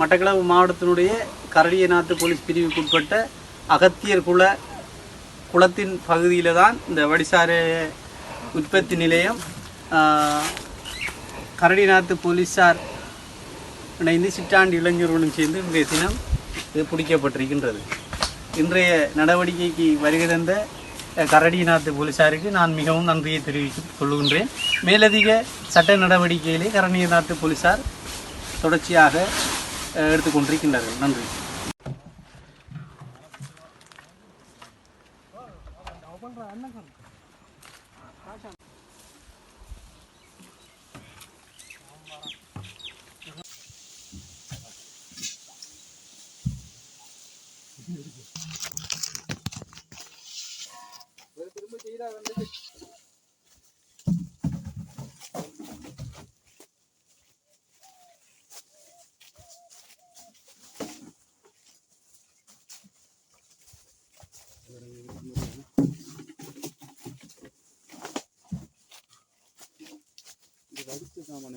மட்டக்களப்பு மாவட்டத்தினுடைய கரடியநாத்து போலீஸ் பிரிவுக்குட்பட்ட அகத்தியர் குளத்தின் பகுதியில் தான் இந்த வடிசார உற்பத்தி நிலையம் கரடியநாத்து போலீஸார் இணைந்து சிற்றாண்டு இளைஞர்களுடன் சேர்ந்து இன்றைய தினம் இது பிடிக்கப்பட்டிருக்கின்றது. இன்றைய நடவடிக்கைக்கு வருகை தந்த கரடியநாத்து போலீஸாருக்கு நான் மிகவும் நன்றியை தெரிவித்துக் கொள்கின்றேன். மேலதிக சட்ட நடவடிக்கையிலே கரடியநாத்து போலீஸார் தொடர்ச்சியாக எடுத்துக்கொண்டிருக்கின்றார்கள். நன்றி. இது வடித்து சாமான்